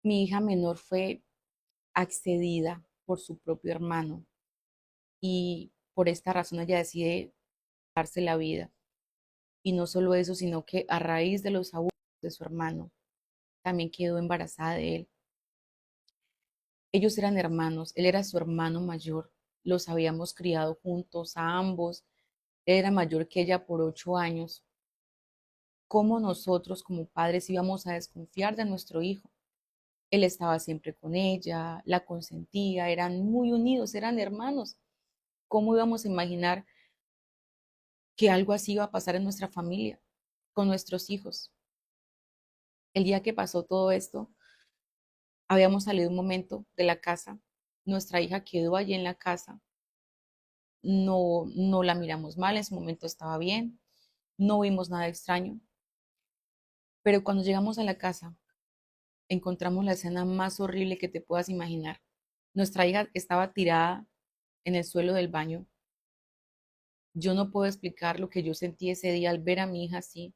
Mi hija menor fue accedida por su propio hermano y por esta razón ella decide darse la vida. Y no solo eso, sino que a raíz de los abusos de su hermano, también quedó embarazada de él. Ellos eran hermanos, él era su hermano mayor, los habíamos criado juntos a ambos, él era mayor que ella por 8 años. ¿Cómo nosotros como padres íbamos a desconfiar de nuestro hijo? Él estaba siempre con ella, la consentía, eran muy unidos, eran hermanos. ¿Cómo íbamos a imaginar que algo así iba a pasar en nuestra familia, con nuestros hijos? El día que pasó todo esto, habíamos salido un momento de la casa, nuestra hija quedó allí en la casa, no la miramos mal, en su momento estaba bien, no vimos nada extraño, pero cuando llegamos a la casa, encontramos la escena más horrible que te puedas imaginar. Nuestra hija estaba tirada en el suelo del baño. Yo no puedo explicar lo que yo sentí ese día al ver a mi hija así.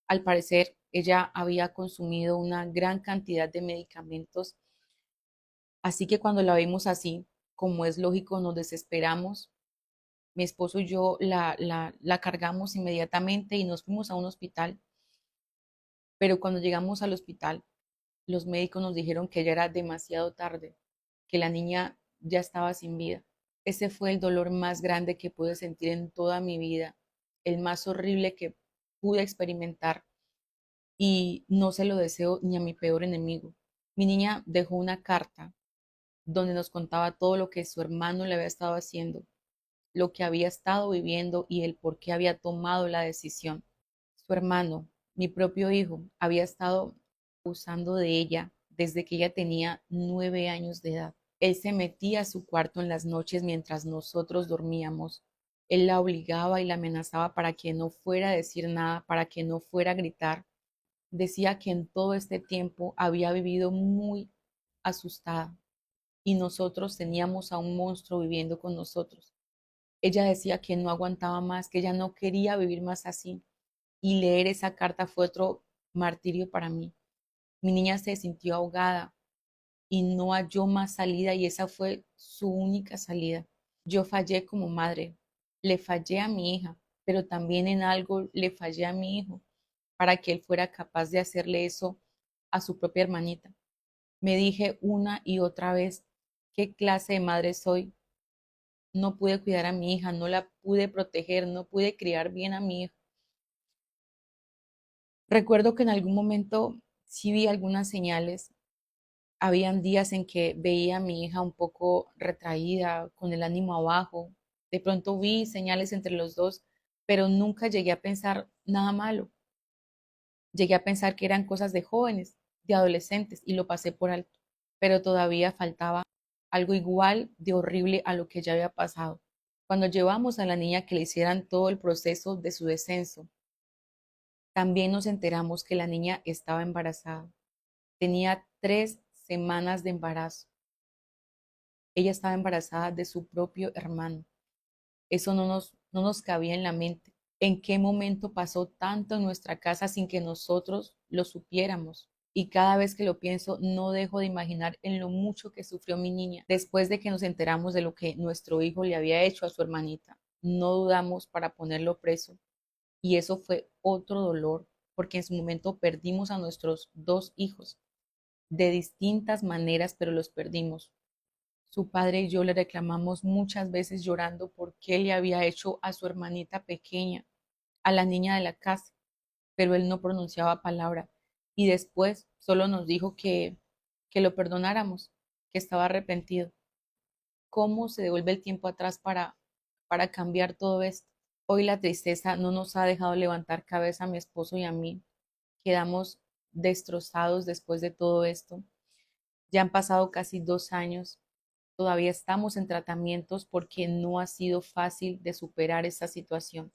Al parecer, ella había consumido una gran cantidad de medicamentos, así que cuando la vimos así, como es lógico, nos desesperamos. Mi esposo y yo la cargamos inmediatamente y nos fuimos a un hospital, pero cuando llegamos al hospital, los médicos nos dijeron que ya era demasiado tarde, que la niña ya estaba sin vida. Ese fue el dolor más grande que pude sentir en toda mi vida, el más horrible que pude experimentar y no se lo deseo ni a mi peor enemigo. Mi niña dejó una carta donde nos contaba todo lo que su hermano le había estado haciendo, lo que había estado viviendo y el por qué había tomado la decisión. Su hermano, mi propio hijo, había estado abusando de ella desde que ella tenía 9 años de edad. Él se metía a su cuarto en las noches mientras nosotros dormíamos. Él la obligaba y la amenazaba para que no fuera a decir nada, para que no fuera a gritar. Decía que en todo este tiempo había vivido muy asustada y nosotros teníamos a un monstruo viviendo con nosotros. Ella decía que no aguantaba más, que ella no quería vivir más así. Y leer esa carta fue otro martirio para mí. Mi niña se sintió ahogada y no halló más salida y esa fue su única salida. Yo fallé como madre, le fallé a mi hija, pero también en algo le fallé a mi hijo para que él fuera capaz de hacerle eso a su propia hermanita. Me dije una y otra vez, ¿qué clase de madre soy? No pude cuidar a mi hija, no la pude proteger, no pude criar bien a mi hija. Recuerdo que en algún momento sí vi algunas señales. Habían días en que veía a mi hija un poco retraída, con el ánimo abajo. De pronto vi señales entre los dos, pero nunca llegué a pensar nada malo. Llegué a pensar que eran cosas de jóvenes, de adolescentes, y lo pasé por alto. Pero todavía faltaba algo igual de horrible a lo que ya había pasado. Cuando llevamos a la niña que le hicieran todo el proceso de su descenso, también nos enteramos que la niña estaba embarazada. Tenía 3 semanas de embarazo. Ella estaba embarazada de su propio hermano. Eso no nos cabía en la mente. ¿En qué momento pasó tanto en nuestra casa sin que nosotros lo supiéramos? Y cada vez que lo pienso, no dejo de imaginar en lo mucho que sufrió mi niña después de que nos enteramos de lo que nuestro hijo le había hecho a su hermanita. No dudamos para ponerlo preso. Y eso fue otro dolor, porque en su momento perdimos a nuestros 2 hijos de distintas maneras, pero los perdimos. Su padre y yo le reclamamos muchas veces llorando por qué le había hecho a su hermanita pequeña, a la niña de la casa, pero él no pronunciaba palabra y después solo nos dijo que lo perdonáramos, que estaba arrepentido. ¿Cómo se devuelve el tiempo atrás para cambiar todo esto? Hoy la tristeza no nos ha dejado levantar cabeza a mi esposo y a mí. Quedamos destrozados después de todo esto. Ya han pasado casi 2 años. Todavía estamos en tratamientos porque no ha sido fácil de superar esta situación.